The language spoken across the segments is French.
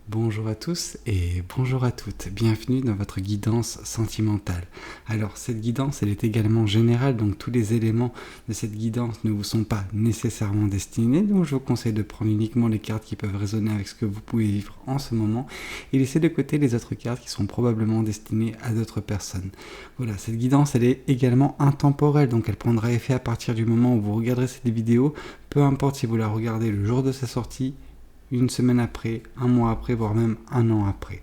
Bonjour à tous et bonjour à toutes, bienvenue dans votre guidance sentimentale. Alors cette guidance elle est également générale, donc tous les éléments de cette guidance ne vous sont pas nécessairement destinés, donc je vous conseille de prendre uniquement les cartes qui peuvent résonner avec ce que vous pouvez vivre en ce moment et laisser de côté les autres cartes qui sont probablement destinées à d'autres personnes. Voilà, cette guidance elle est également intemporelle, donc elle prendra effet à partir du moment où vous regarderez cette vidéo, peu importe si vous la regardez le jour de sa sortie, une semaine après, un mois après, voire même un an après.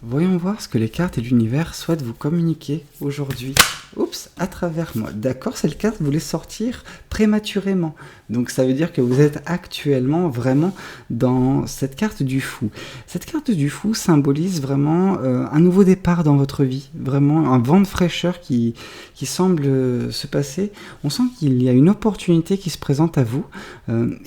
Voyons voir ce que les cartes et l'univers souhaitent vous communiquer aujourd'hui. Oups, à travers moi. D'accord, cette carte voulait sortir prématurément. Donc ça veut dire que vous êtes actuellement vraiment dans cette carte du fou. Cette carte du fou symbolise vraiment un nouveau départ dans votre vie. Vraiment un vent de fraîcheur qui semble se passer. On sent qu'il y a une opportunité qui se présente à vous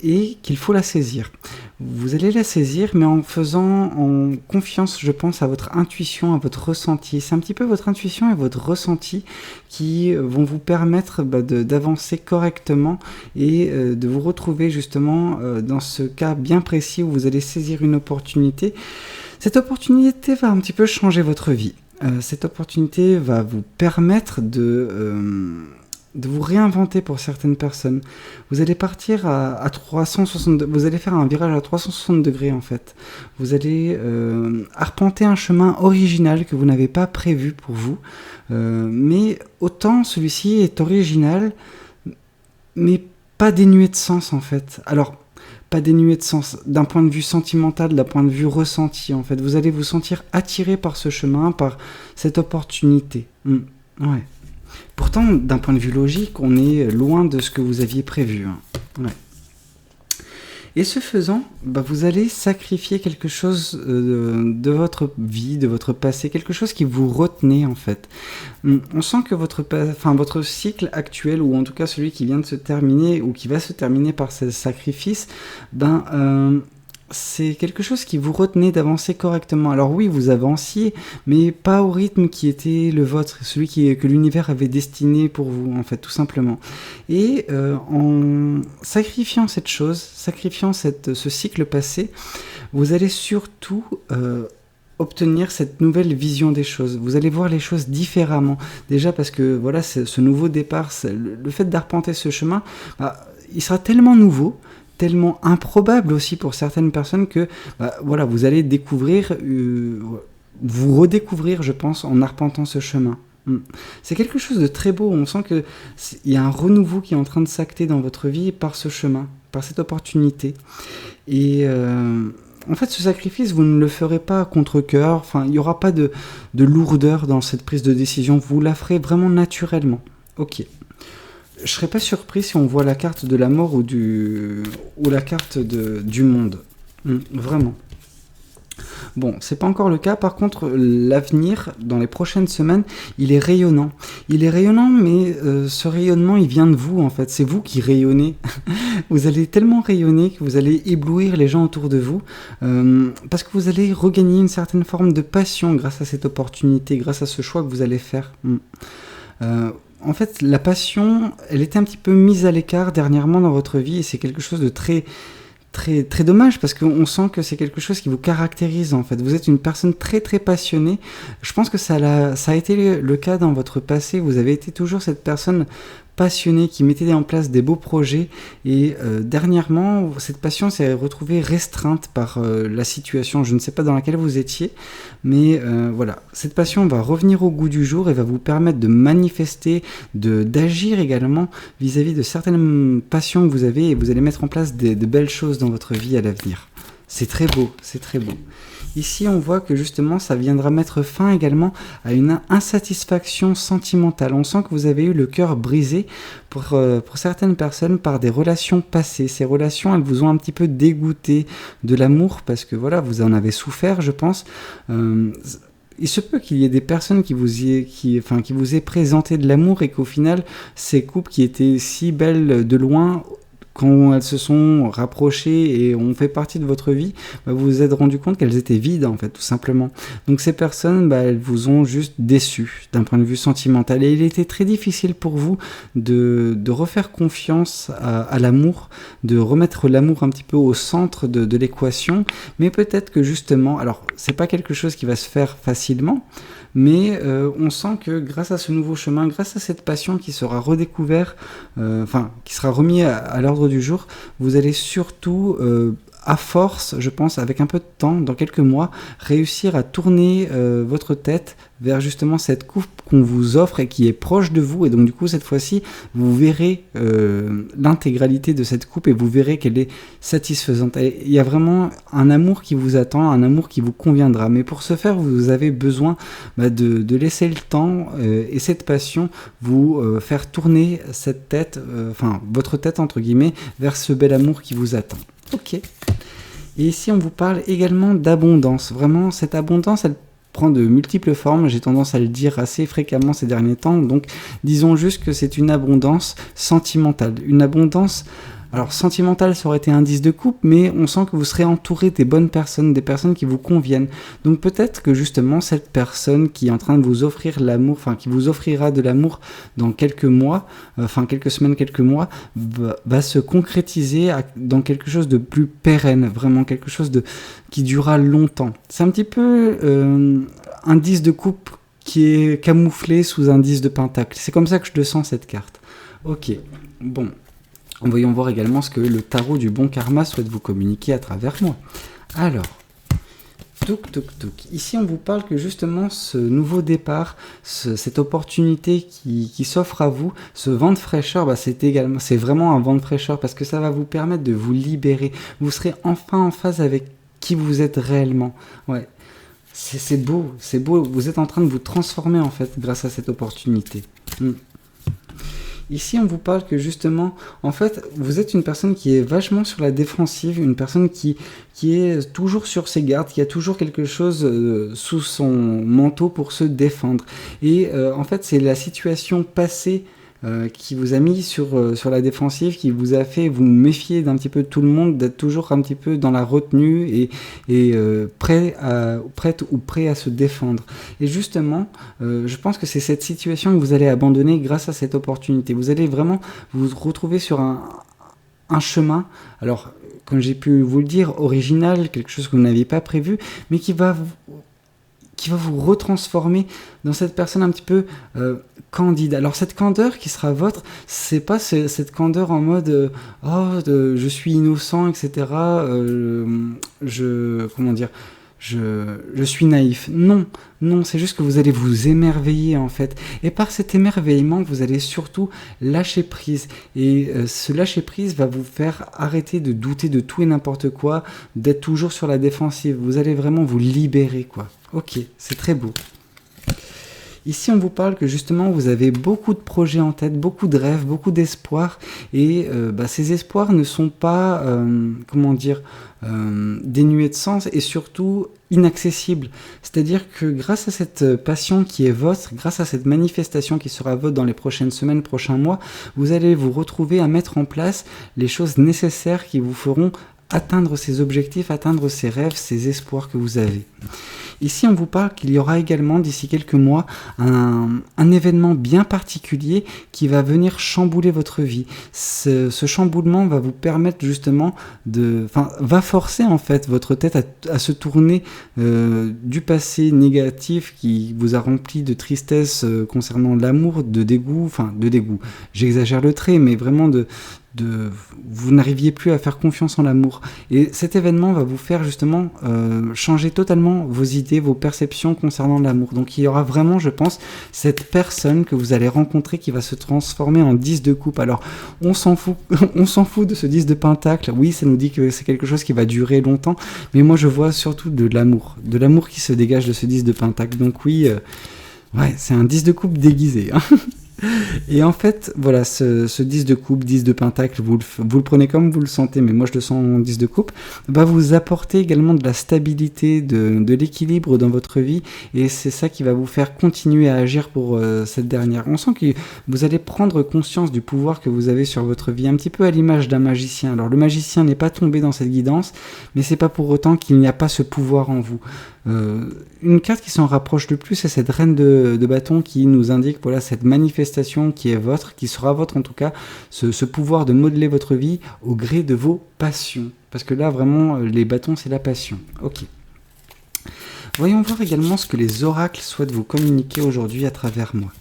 et qu'il faut la saisir. Vous allez la saisir, mais en faisant en confiance, je pense, à votre intuition, à votre ressenti. C'est un petit peu votre intuition et votre ressenti qui vont vous permettre d'avancer correctement et de vous retrouver justement dans ce cas bien précis où vous allez saisir une opportunité. Cette opportunité va un petit peu changer votre vie. Cette opportunité va vous permettre de vous réinventer pour certaines personnes. Vous allez partir à 360, vous allez faire un virage à 360 degrés en fait. Vous allez arpenter un chemin original que vous n'avez pas prévu pour vous, mais autant celui-ci est original, mais pas dénué de sens en fait. Alors, pas dénué de sens d'un point de vue sentimental, d'un point de vue ressenti en fait. Vous allez vous sentir attiré par ce chemin, par cette opportunité. Ouais. Pourtant, d'un point de vue logique, on est loin de ce que vous aviez prévu. Ouais. Et ce faisant, vous allez sacrifier quelque chose de votre vie, de votre passé, quelque chose qui vous retenait en fait. On sent que votre cycle actuel, ou en tout cas celui qui vient de se terminer, ou qui va se terminer par ce sacrifice, c'est quelque chose qui vous retenait d'avancer correctement. Alors oui, vous avanciez, mais pas au rythme qui était le vôtre, celui que l'univers avait destiné pour vous, en fait, tout simplement. Et en sacrifiant cette chose, sacrifiant ce cycle passé, vous allez surtout obtenir cette nouvelle vision des choses. Vous allez voir les choses différemment. Déjà parce que voilà, ce nouveau départ, le fait d'arpenter ce chemin, il sera tellement nouveau, tellement improbable aussi pour certaines personnes que voilà, vous allez découvrir, vous redécouvrir, je pense, en arpentant ce chemin. C'est quelque chose de très beau. On sent qu'il y a un renouveau qui est en train de s'acter dans votre vie par ce chemin, par cette opportunité. Et en fait, ce sacrifice, vous ne le ferez pas contre cœur. Enfin, il n'y aura pas de lourdeur dans cette prise de décision. Vous la ferez vraiment naturellement. Ok. Je serais pas surpris si on voit la carte de la mort ou la carte du monde. Vraiment. Bon, c'est pas encore le cas. Par contre, l'avenir, dans les prochaines semaines, il est rayonnant. Il est rayonnant, mais ce rayonnement, il vient de vous, en fait. C'est vous qui rayonnez. Vous allez tellement rayonner que vous allez éblouir les gens autour de vous, parce que vous allez regagner une certaine forme de passion grâce à cette opportunité, grâce à ce choix que vous allez faire. En fait, la passion, elle était un petit peu mise à l'écart dernièrement dans votre vie et c'est quelque chose de très, très, très dommage parce qu'on sent que c'est quelque chose qui vous caractérise en fait. Vous êtes une personne très, très passionnée. Je pense que ça a été le cas dans votre passé. Vous avez été toujours cette personne passionnée qui mettait en place des beaux projets et dernièrement cette passion s'est retrouvée restreinte par la situation, je ne sais pas dans laquelle vous étiez, mais voilà, cette passion va revenir au goût du jour et va vous permettre de manifester, d'agir également vis-à-vis de certaines passions que vous avez et vous allez mettre en place de belles choses dans votre vie à l'avenir. C'est très beau, c'est très beau. Ici, on voit que justement, ça viendra mettre fin également à une insatisfaction sentimentale. On sent que vous avez eu le cœur brisé pour certaines personnes par des relations passées. Ces relations, elles vous ont un petit peu dégoûté de l'amour parce que voilà, vous en avez souffert, je pense. Il se peut qu'il y ait des personnes qui vous aient présenté de l'amour et qu'au final, ces couples qui étaient si belles de loin quand elles se sont rapprochées et ont fait partie de votre vie, vous vous êtes rendu compte qu'elles étaient vides, en fait, tout simplement. Donc ces personnes, elles vous ont juste déçu d'un point de vue sentimental. Et il était très difficile pour vous de refaire confiance à l'amour, de remettre l'amour un petit peu au centre de l'équation. Mais peut-être que justement, alors c'est pas quelque chose qui va se faire facilement, mais on sent que grâce à ce nouveau chemin, grâce à cette passion qui sera redécouverte, qui sera remis à l'ordre du jour, vous allez surtout, à force, je pense, avec un peu de temps, dans quelques mois, réussir à tourner votre tête vers justement cette coupe qu'on vous offre et qui est proche de vous. Et donc du coup, cette fois-ci, vous verrez l'intégralité de cette coupe et vous verrez qu'elle est satisfaisante. Et il y a vraiment un amour qui vous attend, un amour qui vous conviendra. Mais pour ce faire, vous avez besoin de laisser le temps et cette passion vous faire tourner cette tête, votre tête entre guillemets, vers ce bel amour qui vous attend. Ok. Et ici, on vous parle également d'abondance. Vraiment, cette abondance, elle prend de multiples formes. J'ai tendance à le dire assez fréquemment ces derniers temps. Donc, disons juste que c'est une abondance sentimentale. Une abondance... Alors, sentimental, ça aurait été un 10 de coupe, mais on sent que vous serez entouré des bonnes personnes, des personnes qui vous conviennent. Donc, peut-être que justement, cette personne qui est en train de vous offrir l'amour, qui vous offrira de l'amour dans quelques mois, quelques semaines, quelques mois, va se concrétiser dans quelque chose de plus pérenne, vraiment quelque chose qui durera longtemps. C'est un petit peu un 10 de coupe qui est camouflé sous un 10 de pentacle. C'est comme ça que je le sens, cette carte. Ok, bon. Voyons voir également ce que le tarot du bon karma souhaite vous communiquer à travers moi. Alors, ici on vous parle que justement ce nouveau départ, cette opportunité qui s'offre à vous, ce vent de fraîcheur, c'est vraiment un vent de fraîcheur parce que ça va vous permettre de vous libérer. Vous serez enfin en phase avec qui vous êtes réellement. Ouais. C'est beau, c'est beau. Vous êtes en train de vous transformer en fait grâce à cette opportunité. Ici, on vous parle que justement, en fait, vous êtes une personne qui est vachement sur la défensive, une personne qui est toujours sur ses gardes, qui a toujours quelque chose sous son manteau pour se défendre. Et en fait, c'est la situation passée qui vous a mis sur la défensive, qui vous a fait vous méfier d'un petit peu de tout le monde, d'être toujours un petit peu dans la retenue et prêt à se défendre. Et justement, je pense que c'est cette situation que vous allez abandonner grâce à cette opportunité. Vous allez vraiment vous retrouver sur un chemin, alors comme j'ai pu vous le dire, original, quelque chose que vous n'aviez pas prévu, mais qui va vous retransformer dans cette personne un petit peu candide. Alors cette candeur qui sera votre, c'est pas cette candeur en mode je suis innocent, etc. Je suis naïf. Non, c'est juste que vous allez vous émerveiller en fait. Et par cet émerveillement, vous allez surtout lâcher prise. Et ce lâcher prise va vous faire arrêter de douter de tout et n'importe quoi, d'être toujours sur la défensive. Vous allez vraiment vous libérer, quoi. Ok, c'est très beau. Ici, on vous parle que justement, vous avez beaucoup de projets en tête, beaucoup de rêves, beaucoup d'espoirs. Et ces espoirs ne sont pas, dénués de sens et surtout inaccessibles. C'est-à-dire que grâce à cette passion qui est votre, grâce à cette manifestation qui sera votre dans les prochaines semaines, prochains mois, vous allez vous retrouver à mettre en place les choses nécessaires qui vous feront atteindre ces objectifs, atteindre ces rêves, ces espoirs que vous avez. Ici, on vous parle qu'il y aura également, d'ici quelques mois, un événement bien particulier qui va venir chambouler votre vie. Ce chamboulement va vous permettre justement va forcer en fait votre tête à se tourner du passé négatif qui vous a rempli de tristesse concernant l'amour, de dégoût. J'exagère le trait, mais vraiment vous n'arriviez plus à faire confiance en l'amour. Et cet événement va vous faire justement changer totalement vos idées, vos perceptions concernant l'amour. Donc il y aura vraiment, je pense, cette personne que vous allez rencontrer qui va se transformer en 10 de coupe. Alors on s'en fout de ce 10 de pentacle. Oui, ça nous dit que c'est quelque chose qui va durer longtemps, mais moi je vois surtout de l'amour qui se dégage de ce 10 de pentacle. Donc oui, c'est un 10 de coupe déguisé, hein. Et en fait, voilà, ce 10 de coupe, 10 de pentacle, vous le prenez comme vous le sentez, mais moi je le sens en 10 de coupe, va vous apporter également de la stabilité, de l'équilibre dans votre vie, et c'est ça qui va vous faire continuer à agir pour cette dernière. On sent que vous allez prendre conscience du pouvoir que vous avez sur votre vie, un petit peu à l'image d'un magicien. Alors le magicien n'est pas tombé dans cette guidance, mais c'est pas pour autant qu'il n'y a pas ce pouvoir en vous. Une carte qui s'en rapproche le plus, c'est cette reine de bâton qui nous indique voilà, cette manifestation qui est votre, qui sera votre en tout cas, ce pouvoir de modeler votre vie au gré de vos passions. Parce que là, vraiment, les bâtons, c'est la passion. Ok. Voyons voir également ce que les oracles souhaitent vous communiquer aujourd'hui à travers moi.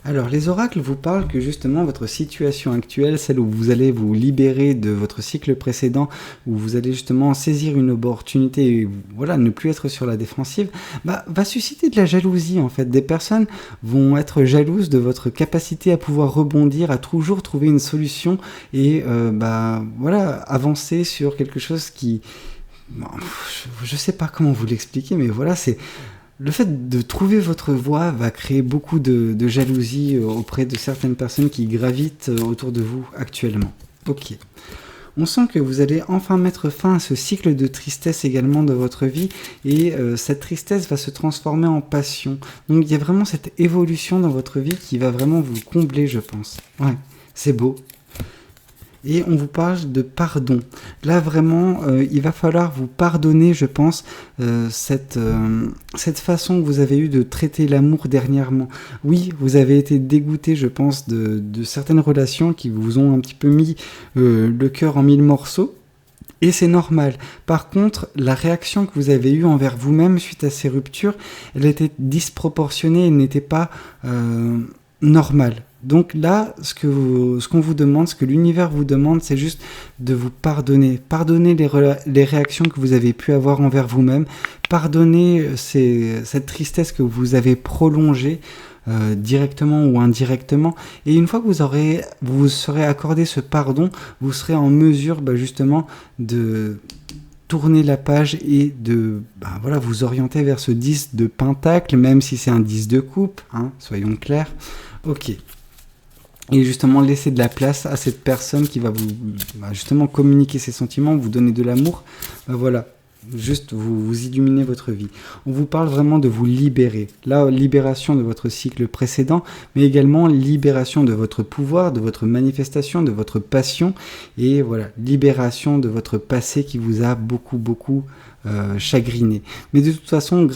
Alors, les oracles vous parlent que justement votre situation actuelle, celle où vous allez vous libérer de votre cycle précédent, où vous allez justement saisir une opportunité et voilà, ne plus être sur la défensive, va susciter de la jalousie en fait. Des personnes vont être jalouses de votre capacité à pouvoir rebondir, à toujours trouver une solution et voilà, avancer sur quelque chose qui... Bon, je sais pas comment vous l'expliquer, mais voilà, c'est... Le fait de trouver votre voie va créer beaucoup de jalousie auprès de certaines personnes qui gravitent autour de vous actuellement. Ok. On sent que vous allez enfin mettre fin à ce cycle de tristesse également de votre vie et cette tristesse va se transformer en passion. Donc il y a vraiment cette évolution dans votre vie qui va vraiment vous combler, je pense. Ouais, c'est beau. Et on vous parle de pardon. Là, vraiment, il va falloir vous pardonner, je pense, cette façon que vous avez eue de traiter l'amour dernièrement. Oui, vous avez été dégoûté, je pense, de certaines relations qui vous ont un petit peu mis le cœur en 1000 morceaux. Et c'est normal. Par contre, la réaction que vous avez eue envers vous-même suite à ces ruptures, elle était disproportionnée, elle n'était pas normale. Donc là, ce qu'on vous demande, ce que l'univers vous demande, c'est juste de vous pardonner. Pardonner les réactions que vous avez pu avoir envers vous-même. Pardonner cette tristesse que vous avez prolongée directement ou indirectement. Et une fois que vous serez accordé ce pardon, vous serez en mesure justement de tourner la page et de voilà, vous orienter vers ce 10 de pentacle, même si c'est un 10 de coupe, hein, soyons clairs. Ok. Et justement laisser de la place à cette personne qui va vous justement communiquer ses sentiments, vous donner de l'amour, voilà, juste vous illuminer votre vie. On vous parle vraiment de vous libérer. Là, libération de votre cycle précédent, mais également libération de votre pouvoir, de votre manifestation, de votre passion, et voilà, libération de votre passé qui vous a beaucoup chagriné. Mais de toute façon,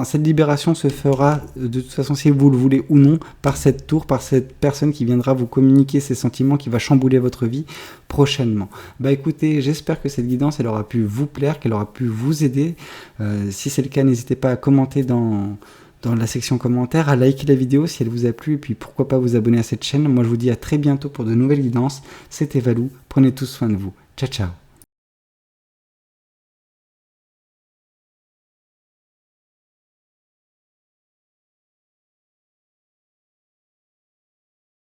cette libération se fera de toute façon, si vous le voulez ou non, par cette tour, par cette personne qui viendra vous communiquer ses sentiments, qui va chambouler votre vie prochainement. Écoutez, j'espère que cette guidance, elle aura pu vous plaire, qu'elle aura pu vous aider. Si c'est le cas, n'hésitez pas à commenter dans la section commentaires, à liker la vidéo si elle vous a plu, et puis pourquoi pas vous abonner à cette chaîne. Moi, je vous dis à très bientôt pour de nouvelles guidances. C'était Valou, prenez tous soin de vous. Ciao, ciao.